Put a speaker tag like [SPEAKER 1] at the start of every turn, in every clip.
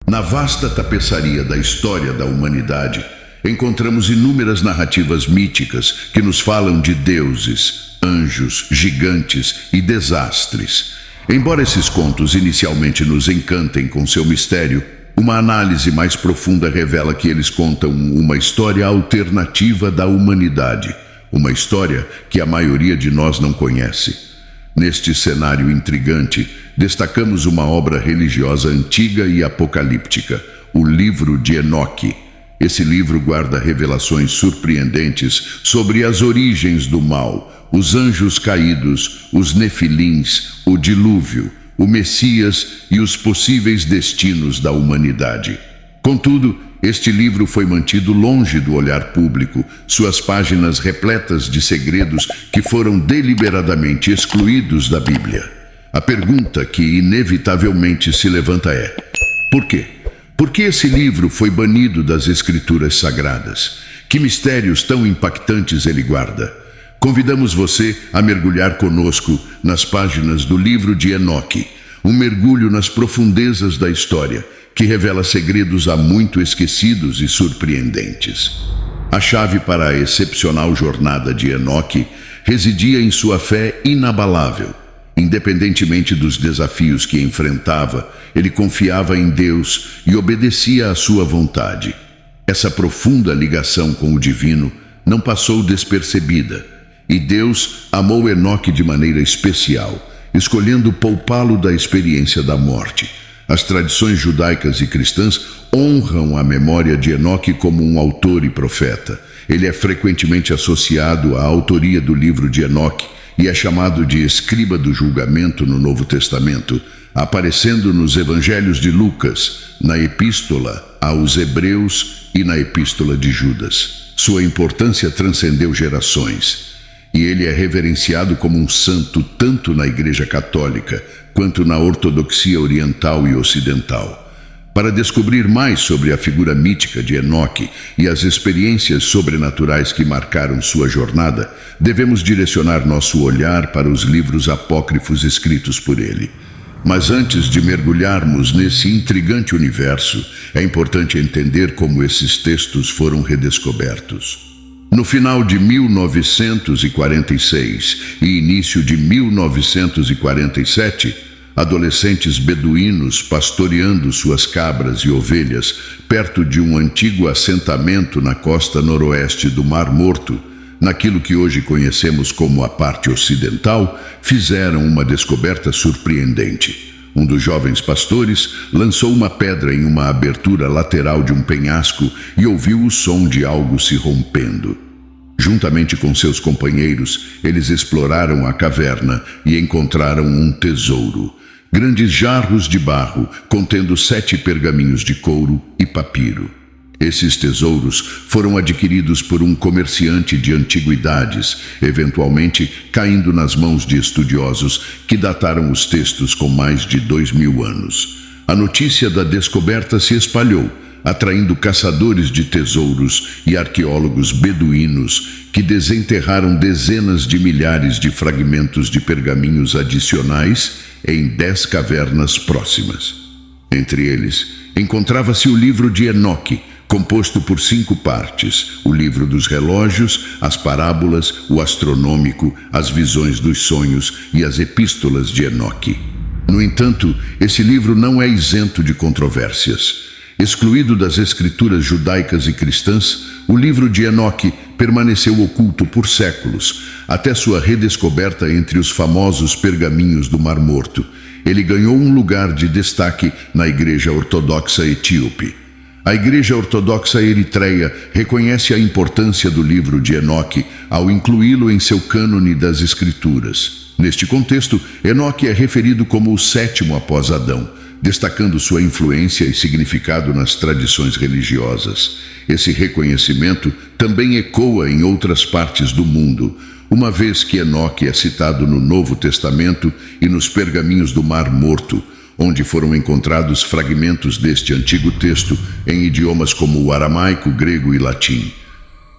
[SPEAKER 1] Na vasta tapeçaria da história da humanidade, encontramos inúmeras narrativas míticas que nos falam de deuses, anjos, gigantes e desastres. Embora esses contos inicialmente nos encantem com seu mistério, uma análise mais profunda revela que eles contam uma história alternativa da humanidade, uma história que a maioria de nós não conhece. Neste cenário intrigante, destacamos uma obra religiosa antiga e apocalíptica, o Livro de Enoque. Esse livro guarda revelações surpreendentes sobre as origens do mal, os anjos caídos, os nefilins, o dilúvio, o Messias e os possíveis destinos da humanidade. Contudo, este livro foi mantido longe do olhar público, suas páginas repletas de segredos que foram deliberadamente excluídos da Bíblia. A pergunta que inevitavelmente se levanta é: por quê? Por que esse livro foi banido das Escrituras Sagradas? Que mistérios tão impactantes ele guarda? Convidamos você a mergulhar conosco nas páginas do Livro de Enoque, um mergulho nas profundezas da história, que revela segredos há muito esquecidos e surpreendentes. A chave para a excepcional jornada de Enoque residia em sua fé inabalável. Independentemente dos desafios que enfrentava, ele confiava em Deus e obedecia à sua vontade. Essa profunda ligação com o divino não passou despercebida, e Deus amou Enoque de maneira especial, escolhendo poupá-lo da experiência da morte. As tradições judaicas e cristãs honram a memória de Enoque como um autor e profeta. Ele é frequentemente associado à autoria do livro de Enoque e é chamado de escriba do julgamento no Novo Testamento, aparecendo nos evangelhos de Lucas, na epístola aos Hebreus e na epístola de Judas. Sua importância transcendeu gerações, e ele é reverenciado como um santo tanto na Igreja Católica quanto na ortodoxia oriental e ocidental. Para descobrir mais sobre a figura mítica de Enoque e as experiências sobrenaturais que marcaram sua jornada, devemos direcionar nosso olhar para os livros apócrifos escritos por ele. Mas antes de mergulharmos nesse intrigante universo, é importante entender como esses textos foram redescobertos. No final de 1946 e início de 1947, adolescentes beduínos pastoreando suas cabras e ovelhas perto de um antigo assentamento na costa noroeste do Mar Morto, naquilo que hoje conhecemos como a parte ocidental, fizeram uma descoberta surpreendente. Um dos jovens pastores lançou uma pedra em uma abertura lateral de um penhasco e ouviu o som de algo se rompendo. Juntamente com seus companheiros, eles exploraram a caverna e encontraram um tesouro. Grandes jarros de barro contendo 7 pergaminhos de couro e papiro. Esses tesouros foram adquiridos por um comerciante de antiguidades, eventualmente caindo nas mãos de estudiosos que dataram os textos com mais de 2000 anos. A notícia da descoberta se espalhou, atraindo caçadores de tesouros e arqueólogos beduínos que desenterraram dezenas de milhares de fragmentos de pergaminhos adicionais em 10 cavernas próximas. Entre eles, encontrava-se o livro de Enoque, composto por 5 partes: o livro dos relógios, as parábolas, o astronômico, as visões dos sonhos e as epístolas de Enoque. No entanto, esse livro não é isento de controvérsias. Excluído das escrituras judaicas e cristãs, o livro de Enoque permaneceu oculto por séculos, até sua redescoberta entre os famosos pergaminhos do Mar Morto. Ele ganhou um lugar de destaque na Igreja Ortodoxa Etíope. A Igreja Ortodoxa Eritreia reconhece a importância do livro de Enoque ao incluí-lo em seu cânone das Escrituras. Neste contexto, Enoque é referido como o 7º após Adão, destacando sua influência e significado nas tradições religiosas. Esse reconhecimento também ecoa em outras partes do mundo, uma vez que Enoque é citado no Novo Testamento e nos pergaminhos do Mar Morto, onde foram encontrados fragmentos deste antigo texto em idiomas como o aramaico, grego e latim.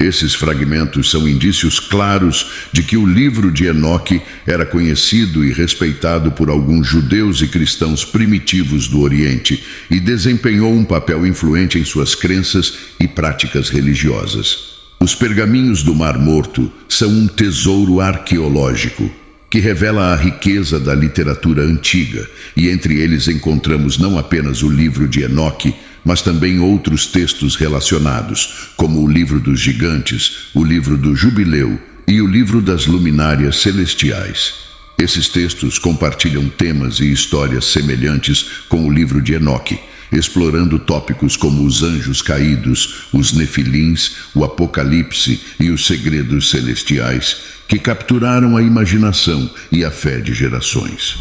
[SPEAKER 1] Esses fragmentos são indícios claros de que o livro de Enoque era conhecido e respeitado por alguns judeus e cristãos primitivos do Oriente e desempenhou um papel influente em suas crenças e práticas religiosas. Os pergaminhos do Mar Morto são um tesouro arqueológico que revela a riqueza da literatura antiga, e entre eles encontramos não apenas o livro de Enoque, mas também outros textos relacionados, como o livro dos gigantes, o livro do jubileu e o livro das luminárias celestiais. Esses textos compartilham temas e histórias semelhantes com o livro de Enoque, explorando tópicos como os anjos caídos, os nefilins, o apocalipse e os segredos celestiais, que capturaram a imaginação e a fé de gerações.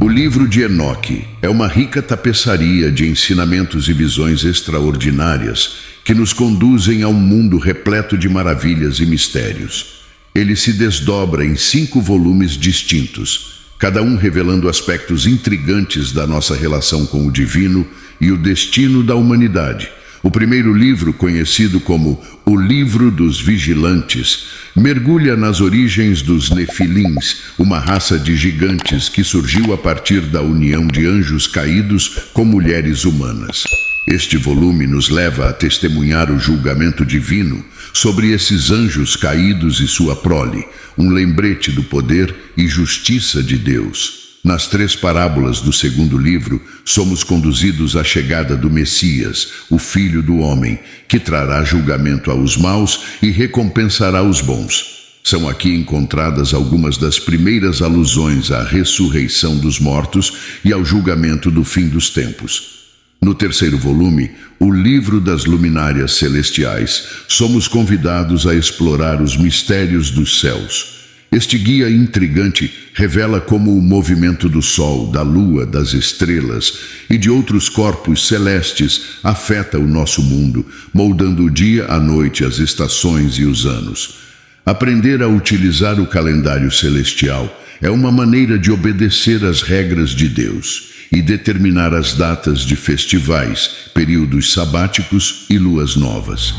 [SPEAKER 1] O livro de Enoque é uma rica tapeçaria de ensinamentos e visões extraordinárias que nos conduzem a um mundo repleto de maravilhas e mistérios. Ele se desdobra em 5 volumes distintos, cada um revelando aspectos intrigantes da nossa relação com o divino e o destino da humanidade. O primeiro livro, conhecido como o Livro dos Vigilantes, mergulha nas origens dos nefilins, uma raça de gigantes que surgiu a partir da união de anjos caídos com mulheres humanas. Este volume nos leva a testemunhar o julgamento divino sobre esses anjos caídos e sua prole, um lembrete do poder e justiça de Deus. Nas 3 parábolas do segundo livro, somos conduzidos à chegada do Messias, o Filho do Homem, que trará julgamento aos maus e recompensará os bons. São aqui encontradas algumas das primeiras alusões à ressurreição dos mortos e ao julgamento do fim dos tempos. No terceiro volume, o Livro das Luminárias Celestiais, somos convidados a explorar os mistérios dos céus. Este guia intrigante revela como o movimento do Sol, da Lua, das estrelas e de outros corpos celestes afeta o nosso mundo, moldando o dia, a noite, as estações e os anos. Aprender a utilizar o calendário celestial é uma maneira de obedecer às regras de Deus e determinar as datas de festivais, períodos sabáticos e luas novas.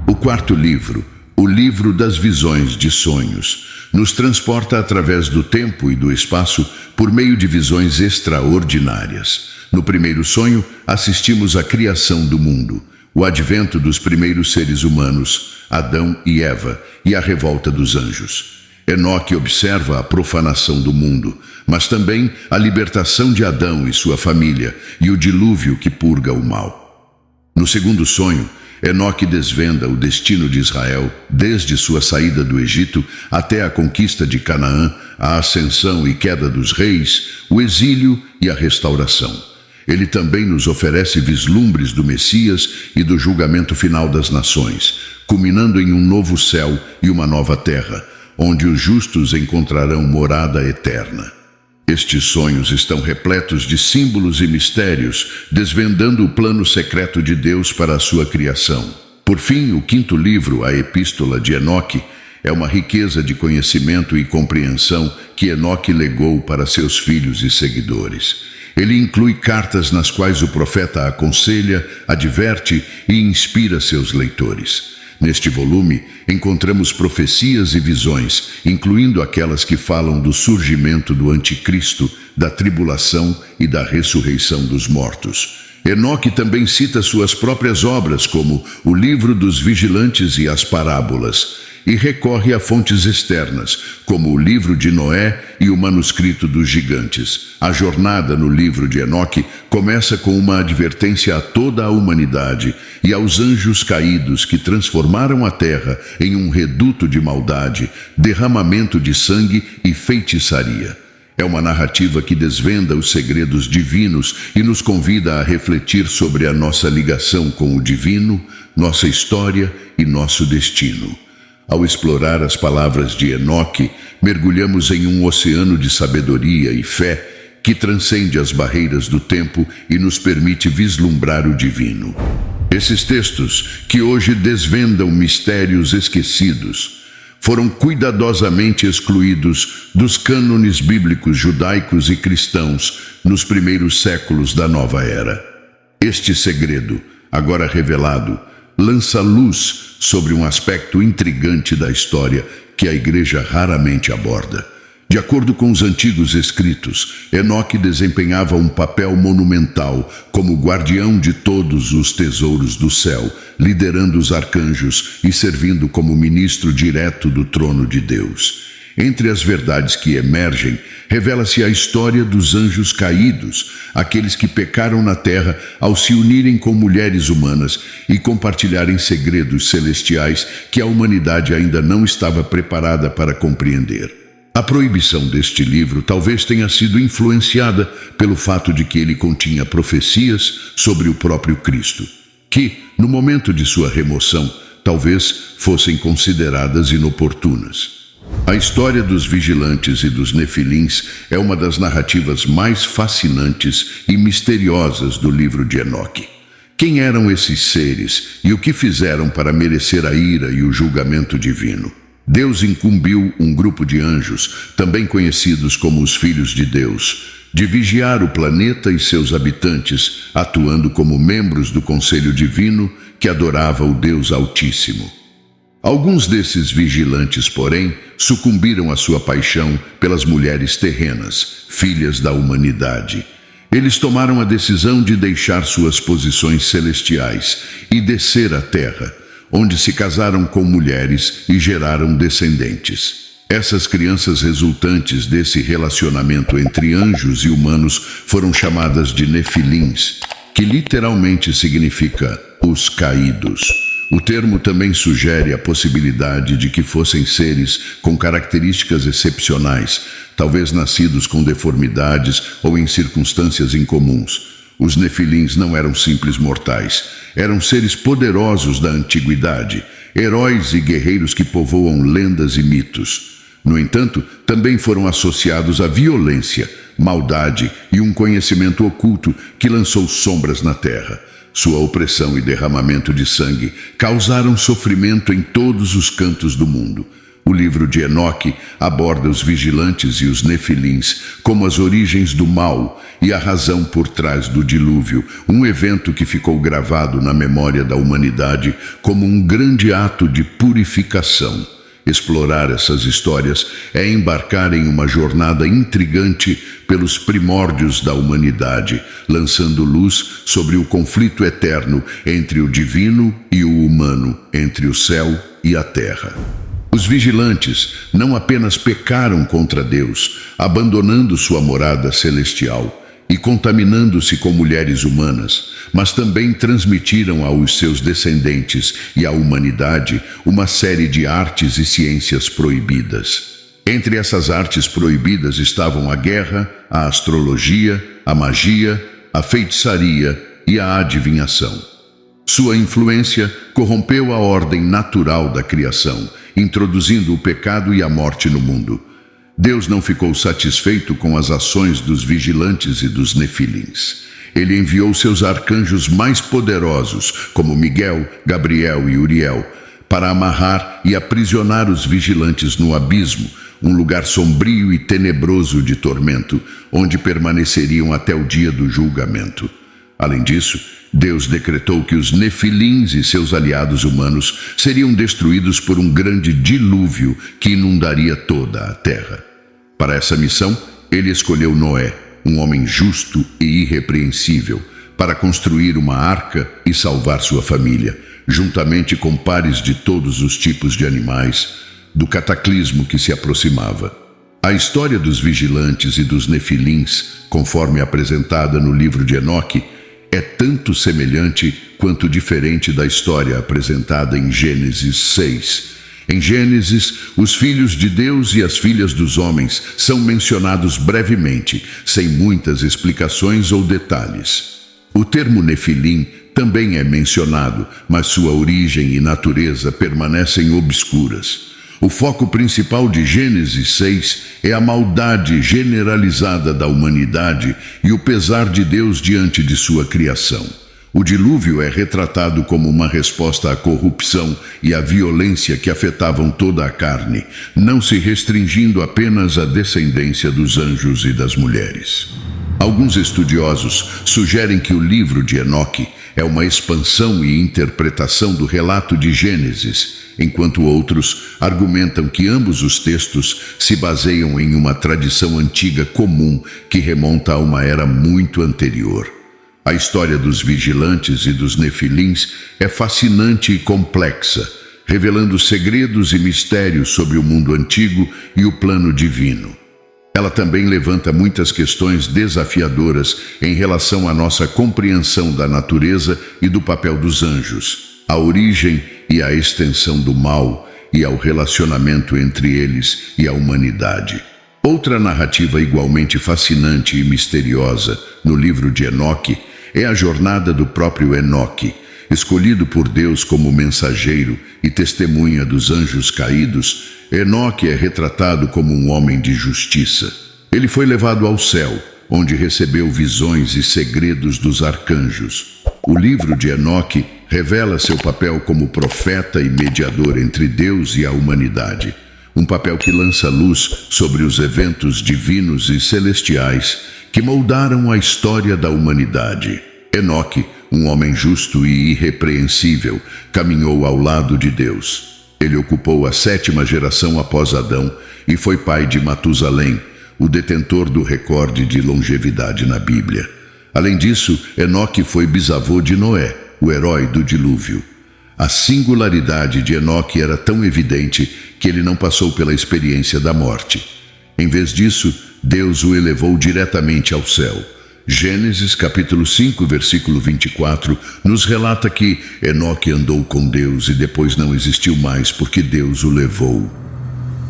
[SPEAKER 1] O quarto livro, o Livro das Visões de Sonhos, nos transporta através do tempo e do espaço por meio de visões extraordinárias. No primeiro sonho, assistimos à criação do mundo, o advento dos primeiros seres humanos, Adão e Eva, e a revolta dos anjos. Enoque observa a profanação do mundo, mas também a libertação de Adão e sua família e o dilúvio que purga o mal. No segundo sonho, Enoque desvenda o destino de Israel desde sua saída do Egito até a conquista de Canaã, a ascensão e queda dos reis, o exílio e a restauração. Ele também nos oferece vislumbres do Messias e do julgamento final das nações, culminando em um novo céu e uma nova terra, onde os justos encontrarão morada eterna. Estes sonhos estão repletos de símbolos e mistérios, desvendando o plano secreto de Deus para a sua criação. Por fim, o quinto livro, a Epístola de Enoque, é uma riqueza de conhecimento e compreensão que Enoque legou para seus filhos e seguidores. Ele inclui cartas nas quais o profeta aconselha, adverte e inspira seus leitores. Neste volume, encontramos profecias e visões, incluindo aquelas que falam do surgimento do Anticristo, da tribulação e da ressurreição dos mortos. Enoque também cita suas próprias obras, como o Livro dos Vigilantes e as Parábolas, e recorre a fontes externas, como o livro de Noé e o manuscrito dos gigantes. A jornada no livro de Enoque começa com uma advertência a toda a humanidade e aos anjos caídos que transformaram a terra em um reduto de maldade, derramamento de sangue e feitiçaria. É uma narrativa que desvenda os segredos divinos e nos convida a refletir sobre a nossa ligação com o divino, nossa história e nosso destino. Ao explorar as palavras de Enoque, mergulhamos em um oceano de sabedoria e fé que transcende as barreiras do tempo e nos permite vislumbrar o divino. Esses textos, que hoje desvendam mistérios esquecidos, foram cuidadosamente excluídos dos cânones bíblicos judaicos e cristãos nos primeiros séculos da nova era. Este segredo, agora revelado, lança luz sobre um aspecto intrigante da história que a Igreja raramente aborda. De acordo com os antigos escritos, Enoque desempenhava um papel monumental como guardião de todos os tesouros do céu, liderando os arcanjos e servindo como ministro direto do trono de Deus. Entre as verdades que emergem, revela-se a história dos anjos caídos, aqueles que pecaram na terra ao se unirem com mulheres humanas e compartilharem segredos celestiais que a humanidade ainda não estava preparada para compreender. A proibição deste livro talvez tenha sido influenciada pelo fato de que ele continha profecias sobre o próprio Cristo, que, no momento de sua remoção, talvez fossem consideradas inoportunas. A história dos vigilantes e dos nefilins é uma das narrativas mais fascinantes e misteriosas do livro de Enoque. Quem eram esses seres e o que fizeram para merecer a ira e o julgamento divino? Deus incumbiu um grupo de anjos, também conhecidos como os Filhos de Deus, de vigiar o planeta e seus habitantes, atuando como membros do conselho divino que adorava o Deus Altíssimo. Alguns desses vigilantes, porém, sucumbiram à sua paixão pelas mulheres terrenas, filhas da humanidade. Eles tomaram a decisão de deixar suas posições celestiais e descer à terra, onde se casaram com mulheres e geraram descendentes. Essas crianças resultantes desse relacionamento entre anjos e humanos foram chamadas de nefilins, que literalmente significa os caídos. O termo também sugere a possibilidade de que fossem seres com características excepcionais, talvez nascidos com deformidades ou em circunstâncias incomuns. Os nefilins não eram simples mortais, eram seres poderosos da antiguidade, heróis e guerreiros que povoam lendas e mitos. No entanto, também foram associados à violência, maldade e um conhecimento oculto que lançou sombras na terra. Sua opressão e derramamento de sangue causaram sofrimento em todos os cantos do mundo. O livro de Enoque aborda os vigilantes e os nefilins como as origens do mal e a razão por trás do dilúvio, um evento que ficou gravado na memória da humanidade como um grande ato de purificação. Explorar essas histórias é embarcar em uma jornada intrigante pelos primórdios da humanidade, lançando luz sobre o conflito eterno entre o divino e o humano, entre o céu e a terra. Os vigilantes não apenas pecaram contra Deus, abandonando sua morada celestial e contaminando-se com mulheres humanas, mas também transmitiram aos seus descendentes e à humanidade uma série de artes e ciências proibidas. Entre essas artes proibidas estavam a guerra, a astrologia, a magia, a feitiçaria e a adivinhação. Sua influência corrompeu a ordem natural da criação, introduzindo o pecado e a morte no mundo. Deus não ficou satisfeito com as ações dos vigilantes e dos nefilins. Ele enviou seus arcanjos mais poderosos, como Miguel, Gabriel e Uriel, para amarrar e aprisionar os vigilantes no abismo, um lugar sombrio e tenebroso de tormento, onde permaneceriam até o dia do julgamento. Além disso, Deus decretou que os nefilins e seus aliados humanos seriam destruídos por um grande dilúvio que inundaria toda a terra. Para essa missão, ele escolheu Noé, um homem justo e irrepreensível, para construir uma arca e salvar sua família, juntamente com pares de todos os tipos de animais, do cataclismo que se aproximava. A história dos vigilantes e dos nefilins, conforme apresentada no livro de Enoque, é tanto semelhante quanto diferente da história apresentada em Gênesis 6. Em Gênesis, os filhos de Deus e as filhas dos homens são mencionados brevemente, sem muitas explicações ou detalhes. O termo nefilim também é mencionado, mas sua origem e natureza permanecem obscuras. O foco principal de Gênesis 6 é a maldade generalizada da humanidade e o pesar de Deus diante de sua criação. O dilúvio é retratado como uma resposta à corrupção e à violência que afetavam toda a carne, não se restringindo apenas à descendência dos anjos e das mulheres. Alguns estudiosos sugerem que o livro de Enoque é uma expansão e interpretação do relato de Gênesis, enquanto outros argumentam que ambos os textos se baseiam em uma tradição antiga comum que remonta a uma era muito anterior. A história dos vigilantes e dos nefilins é fascinante e complexa, revelando segredos e mistérios sobre o mundo antigo e o plano divino. Ela também levanta muitas questões desafiadoras em relação à nossa compreensão da natureza e do papel dos anjos, a origem e a extensão do mal e ao relacionamento entre eles e a humanidade. Outra narrativa igualmente fascinante e misteriosa no livro de Enoque é a jornada do próprio Enoque, escolhido por Deus como mensageiro e testemunha dos anjos caídos. Enoque é retratado como um homem de justiça. Ele foi levado ao céu, onde recebeu visões e segredos dos arcanjos. O livro de Enoque revela seu papel como profeta e mediador entre Deus e a humanidade, um papel que lança luz sobre os eventos divinos e celestiais que moldaram a história da humanidade. Enoque, um homem justo e irrepreensível, caminhou ao lado de Deus. Ele ocupou a 7ª geração após Adão e foi pai de Matusalém, o detentor do recorde de longevidade na Bíblia. Além disso, Enoque foi bisavô de Noé, o herói do dilúvio. A singularidade de Enoque era tão evidente que ele não passou pela experiência da morte. Em vez disso, Deus o elevou diretamente ao céu. Gênesis capítulo 5, versículo 24, nos relata que Enoque andou com Deus e depois não existiu mais porque Deus o levou.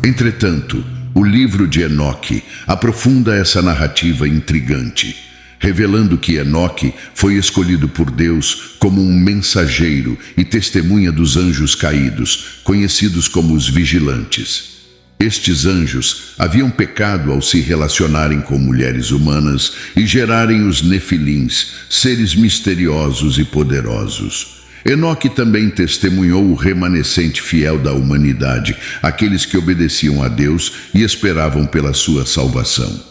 [SPEAKER 1] Entretanto, o livro de Enoque aprofunda essa narrativa intrigante, revelando que Enoque foi escolhido por Deus como um mensageiro e testemunha dos anjos caídos, conhecidos como os vigilantes. Estes anjos haviam pecado ao se relacionarem com mulheres humanas e gerarem os nefilins, seres misteriosos e poderosos. Enoque também testemunhou o remanescente fiel da humanidade, aqueles que obedeciam a Deus e esperavam pela sua salvação.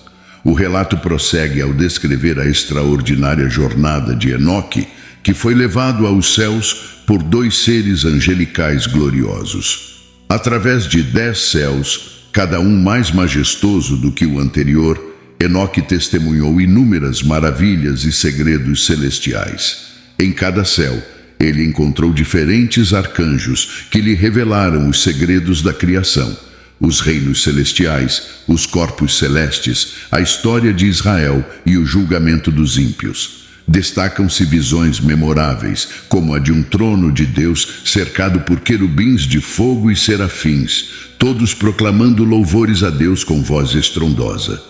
[SPEAKER 1] O relato prossegue ao descrever a extraordinária jornada de Enoque, que foi levado aos céus por 2 seres angelicais gloriosos. Através de 10 céus, cada um mais majestoso do que o anterior, Enoque testemunhou inúmeras maravilhas e segredos celestiais. Em cada céu, ele encontrou diferentes arcanjos que lhe revelaram os segredos da criação, os reinos celestiais, os corpos celestes, a história de Israel e o julgamento dos ímpios. Destacam-se visões memoráveis, como a de um trono de Deus cercado por querubins de fogo e serafins, todos proclamando louvores a Deus com voz estrondosa.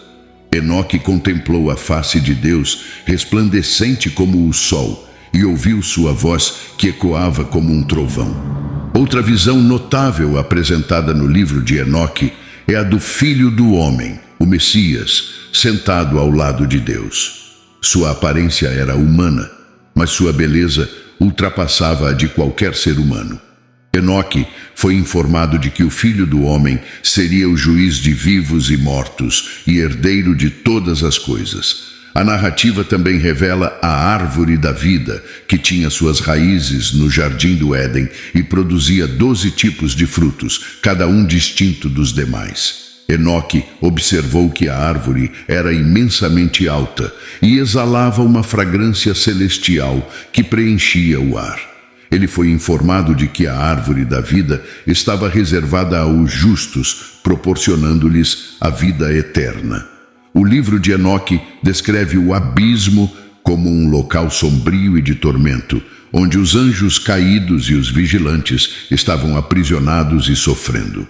[SPEAKER 1] Enoque contemplou a face de Deus, resplandecente como o sol, e ouviu sua voz que ecoava como um trovão. Outra visão notável apresentada no livro de Enoque é a do Filho do Homem, o Messias, sentado ao lado de Deus. Sua aparência era humana, mas sua beleza ultrapassava a de qualquer ser humano. Enoque foi informado de que o Filho do Homem seria o juiz de vivos e mortos e herdeiro de todas as coisas. A narrativa também revela a árvore da vida, que tinha suas raízes no jardim do Éden e produzia 12 tipos de frutos, cada um distinto dos demais. Enoque observou que a árvore era imensamente alta e exalava uma fragrância celestial que preenchia o ar. Ele foi informado de que a árvore da vida estava reservada aos justos, proporcionando-lhes a vida eterna. O livro de Enoque descreve o abismo como um local sombrio e de tormento, onde os anjos caídos e os vigilantes estavam aprisionados e sofrendo.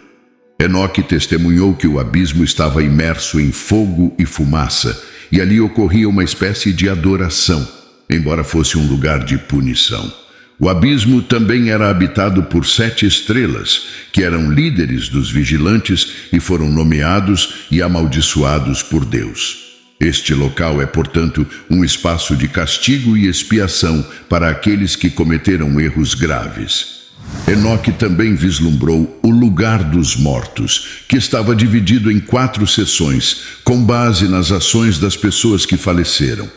[SPEAKER 1] Enoque testemunhou que o abismo estava imerso em fogo e fumaça, e ali ocorria uma espécie de adoração, embora fosse um lugar de punição. O abismo também era habitado por 7 estrelas, que eram líderes dos vigilantes e foram nomeados e amaldiçoados por Deus. Este local é, portanto, um espaço de castigo e expiação para aqueles que cometeram erros graves. Enoque também vislumbrou o lugar dos mortos, que estava dividido em 4 seções, com base nas ações das pessoas que faleceram.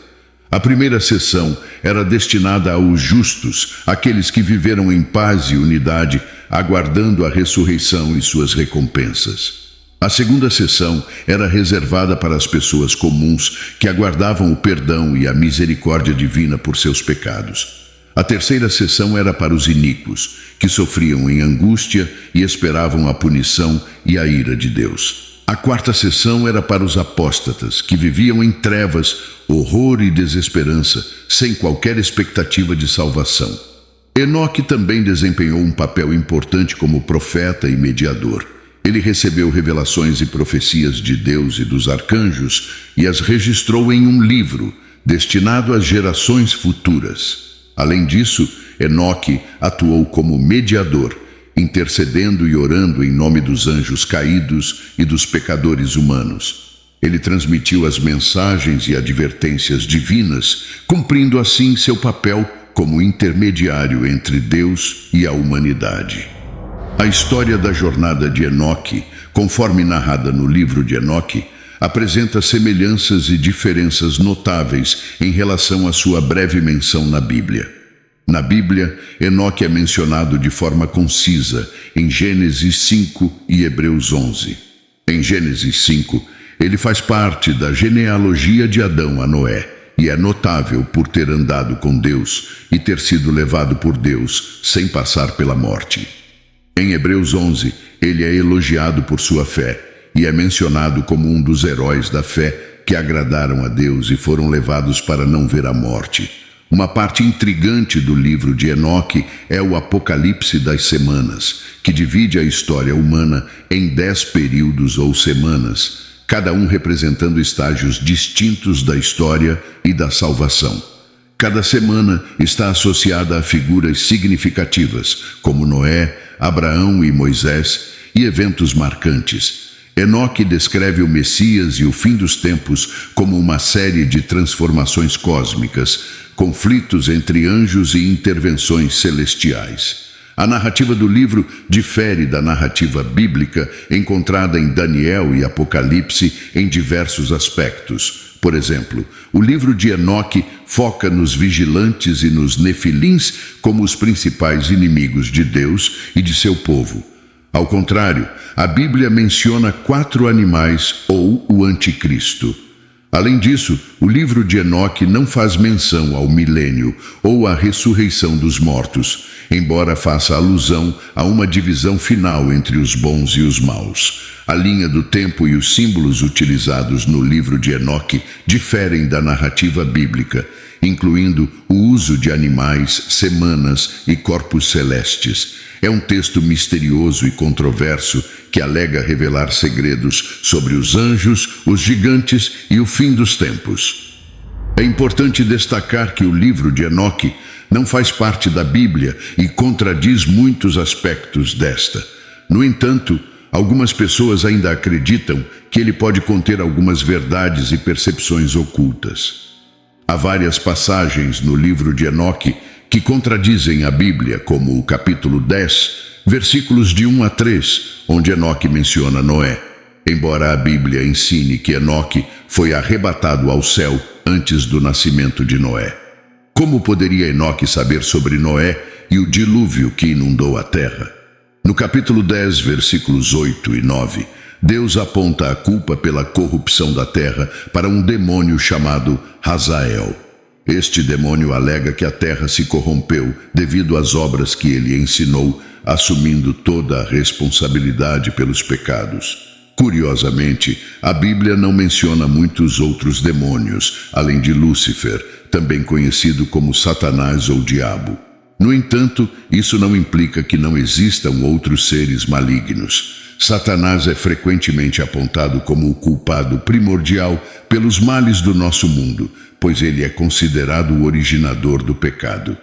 [SPEAKER 1] A primeira seção era destinada aos justos, aqueles que viveram em paz e unidade, aguardando a ressurreição e suas recompensas. A segunda seção era reservada para as pessoas comuns que aguardavam o perdão e a misericórdia divina por seus pecados. A terceira seção era para os iníquos, que sofriam em angústia e esperavam a punição e a ira de Deus. A quarta seção era para os apóstatas, que viviam em trevas, horror e desesperança, sem qualquer expectativa de salvação. Enoque também desempenhou um papel importante como profeta e mediador. Ele recebeu revelações e profecias de Deus e dos arcanjos e as registrou em um livro, destinado às gerações futuras. Além disso, Enoque atuou como mediador, intercedendo e orando em nome dos anjos caídos e dos pecadores humanos. Ele transmitiu as mensagens e advertências divinas, cumprindo assim seu papel como intermediário entre Deus e a humanidade. A história da jornada de Enoque, conforme narrada no livro de Enoque, apresenta semelhanças e diferenças notáveis em relação à sua breve menção na Bíblia. Na Bíblia, Enoque é mencionado de forma concisa em Gênesis 5 e Hebreus 11. Em Gênesis 5, ele faz parte da genealogia de Adão a Noé e é notável por ter andado com Deus e ter sido levado por Deus sem passar pela morte. Em Hebreus 11, ele é elogiado por sua fé e é mencionado como um dos heróis da fé que agradaram a Deus e foram levados para não ver a morte. Uma parte intrigante do livro de Enoque é o Apocalipse das Semanas, que divide a história humana em 10 períodos ou semanas, cada um representando estágios distintos da história e da salvação. Cada semana está associada a figuras significativas, como Noé, Abraão e Moisés, e eventos marcantes. Enoque descreve o Messias e o fim dos tempos como uma série de transformações cósmicas, conflitos entre anjos e intervenções celestiais. A narrativa do livro difere da narrativa bíblica encontrada em Daniel e Apocalipse em diversos aspectos. Por exemplo, o livro de Enoque foca nos vigilantes e nos nefilins como os principais inimigos de Deus e de seu povo. Ao contrário, a Bíblia menciona 4 animais ou o anticristo. Além disso, o livro de Enoque não faz menção ao milênio ou à ressurreição dos mortos, embora faça alusão a uma divisão final entre os bons e os maus. A linha do tempo e os símbolos utilizados no livro de Enoque diferem da narrativa bíblica, incluindo o uso de animais, semanas e corpos celestes. É um texto misterioso e controverso que alega revelar segredos sobre os anjos, os gigantes e o fim dos tempos. É importante destacar que o livro de Enoque não faz parte da Bíblia e contradiz muitos aspectos desta. No entanto, algumas pessoas ainda acreditam que ele pode conter algumas verdades e percepções ocultas. Há várias passagens no livro de Enoque que contradizem a Bíblia, como o capítulo 10, versículos de 1 a 3, onde Enoque menciona Noé. Embora a Bíblia ensine que Enoque foi arrebatado ao céu antes do nascimento de Noé. Como poderia Enoque saber sobre Noé e o dilúvio que inundou a terra? No capítulo 10, versículos 8 e 9, Deus aponta a culpa pela corrupção da terra para um demônio chamado Hazael. Este demônio alega que a terra se corrompeu devido às obras que ele ensinou, assumindo toda a responsabilidade pelos pecados. Curiosamente, a Bíblia não menciona muitos outros demônios, além de Lúcifer, também conhecido como Satanás ou Diabo. No entanto, isso não implica que não existam outros seres malignos. Satanás é frequentemente apontado como o culpado primordial pelos males do nosso mundo, pois ele é considerado o originador do pecado.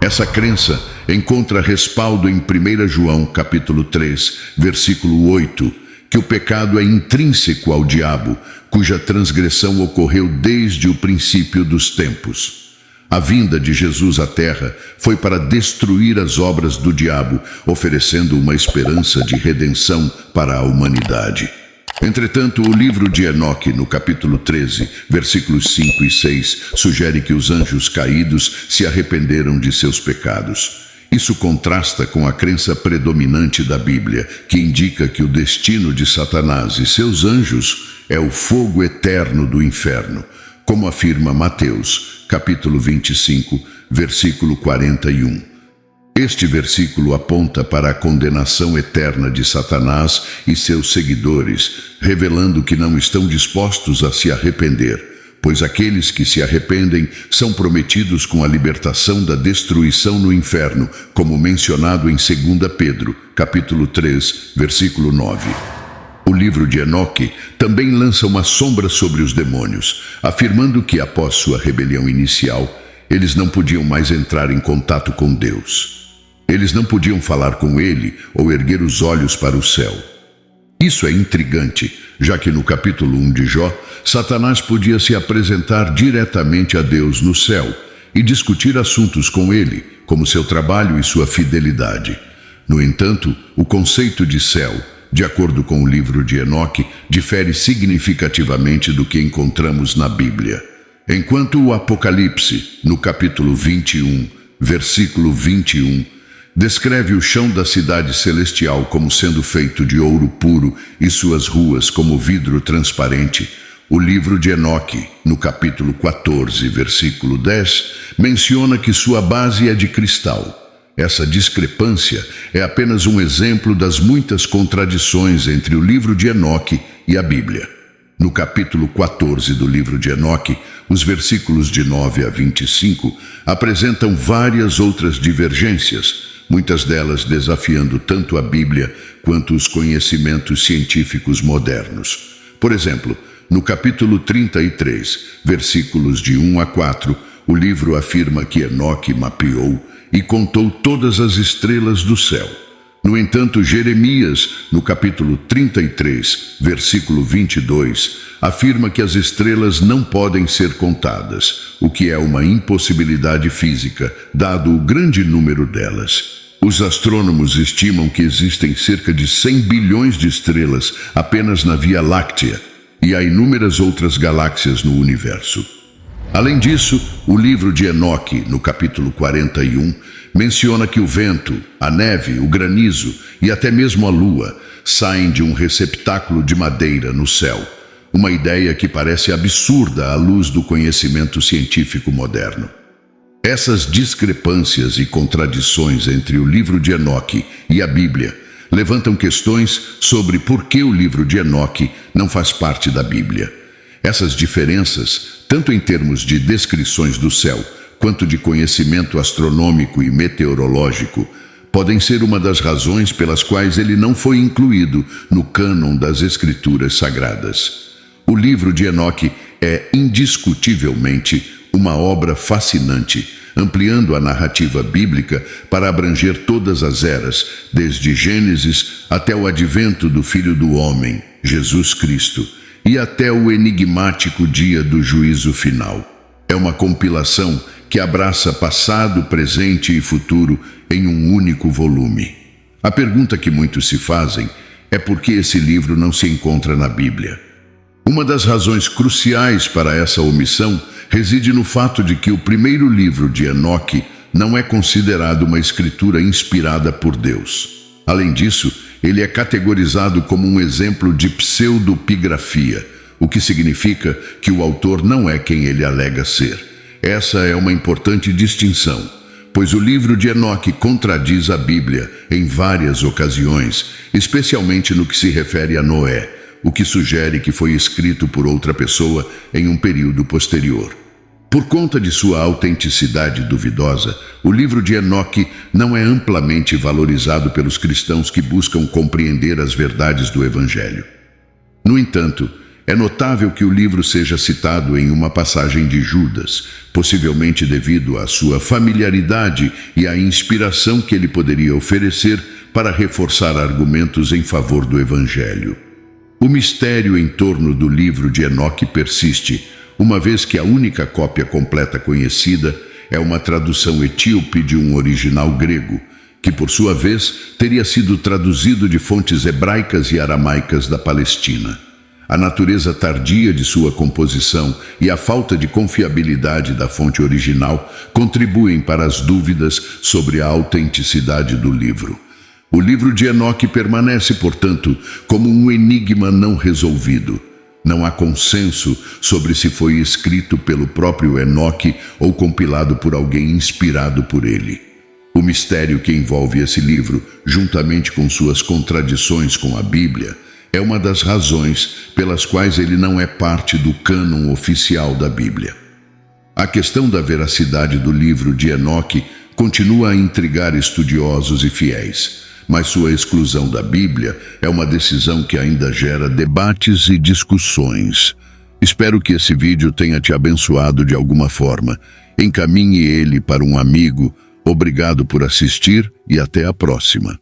[SPEAKER 1] Essa crença encontra respaldo em 1 João capítulo 3, versículo 8, que o pecado é intrínseco ao diabo, cuja transgressão ocorreu desde o princípio dos tempos. A vinda de Jesus à terra foi para destruir as obras do diabo, oferecendo uma esperança de redenção para a humanidade. Entretanto, o livro de Enoque, no capítulo 13, versículos 5 e 6, sugere que os anjos caídos se arrependeram de seus pecados. Isso contrasta com a crença predominante da Bíblia, que indica que o destino de Satanás e seus anjos é o fogo eterno do inferno, como afirma Mateus, capítulo 25, versículo 41. Este versículo aponta para a condenação eterna de Satanás e seus seguidores, revelando que não estão dispostos a se arrepender, pois aqueles que se arrependem são prometidos com a libertação da destruição no inferno, como mencionado em 2 Pedro, capítulo 3, versículo 9. O livro de Enoque também lança uma sombra sobre os demônios, afirmando que após sua rebelião inicial, eles não podiam mais entrar em contato com Deus. Eles não podiam falar com ele ou erguer os olhos para o céu. Isso é intrigante, já que no capítulo 1 de Jó, Satanás podia se apresentar diretamente a Deus no céu e discutir assuntos com ele, como seu trabalho e sua fidelidade. No entanto, o conceito de céu, de acordo com o livro de Enoque, difere significativamente do que encontramos na Bíblia. Enquanto o Apocalipse, no capítulo 21, versículo 21, descreve o chão da cidade celestial como sendo feito de ouro puro e suas ruas como vidro transparente, o livro de Enoque, no capítulo 14, versículo 10, menciona que sua base é de cristal. Essa discrepância é apenas um exemplo das muitas contradições entre o livro de Enoque e a Bíblia. No capítulo 14 do livro de Enoque, os versículos de 9 a 25 apresentam várias outras divergências, muitas delas desafiando tanto a Bíblia quanto os conhecimentos científicos modernos. Por exemplo, no capítulo 33, versículos de 1 a 4, o livro afirma que Enoque mapeou e contou todas as estrelas do céu. No entanto, Jeremias, no capítulo 33, versículo 22, afirma que as estrelas não podem ser contadas, o que é uma impossibilidade física, dado o grande número delas. Os astrônomos estimam que existem cerca de 100 bilhões de estrelas apenas na Via Láctea, e há inúmeras outras galáxias no universo. Além disso, o livro de Enoque, no capítulo 41, menciona que o vento, a neve, o granizo e até mesmo a lua saem de um receptáculo de madeira no céu, uma ideia que parece absurda à luz do conhecimento científico moderno. Essas discrepâncias e contradições entre o livro de Enoque e a Bíblia levantam questões sobre por que o livro de Enoque não faz parte da Bíblia. Essas diferenças, tanto em termos de descrições do céu, quanto de conhecimento astronômico e meteorológico, podem ser uma das razões pelas quais ele não foi incluído no cânon das Escrituras Sagradas. O livro de Enoque é indiscutivelmente uma obra fascinante, ampliando a narrativa bíblica para abranger todas as eras, desde Gênesis até o advento do Filho do Homem, Jesus Cristo, e até o enigmático dia do juízo final. É uma compilação que abraça passado, presente e futuro em um único volume. A pergunta que muitos se fazem é por que esse livro não se encontra na Bíblia. Uma das razões cruciais para essa omissão reside no fato de que o primeiro livro de Enoque não é considerado uma escritura inspirada por Deus. Além disso, ele é categorizado como um exemplo de pseudopigrafia, o que significa que o autor não é quem ele alega ser. Essa é uma importante distinção, pois o livro de Enoque contradiz a Bíblia em várias ocasiões, especialmente no que se refere a Noé, o que sugere que foi escrito por outra pessoa em um período posterior. Por conta de sua autenticidade duvidosa, o livro de Enoque não é amplamente valorizado pelos cristãos que buscam compreender as verdades do Evangelho. No entanto, é notável que o livro seja citado em uma passagem de Judas, possivelmente devido à sua familiaridade e à inspiração que ele poderia oferecer para reforçar argumentos em favor do Evangelho. O mistério em torno do livro de Enoque persiste, uma vez que a única cópia completa conhecida é uma tradução etíope de um original grego, que por sua vez teria sido traduzido de fontes hebraicas e aramaicas da Palestina. A natureza tardia de sua composição e a falta de confiabilidade da fonte original contribuem para as dúvidas sobre a autenticidade do livro. O livro de Enoque permanece, portanto, como um enigma não resolvido. Não há consenso sobre se foi escrito pelo próprio Enoque ou compilado por alguém inspirado por ele. O mistério que envolve esse livro, juntamente com suas contradições com a Bíblia, é uma das razões pelas quais ele não é parte do cânon oficial da Bíblia. A questão da veracidade do livro de Enoque continua a intrigar estudiosos e fiéis, mas sua exclusão da Bíblia é uma decisão que ainda gera debates e discussões. Espero que esse vídeo tenha te abençoado de alguma forma. Encaminhe ele para um amigo. Obrigado por assistir e até a próxima.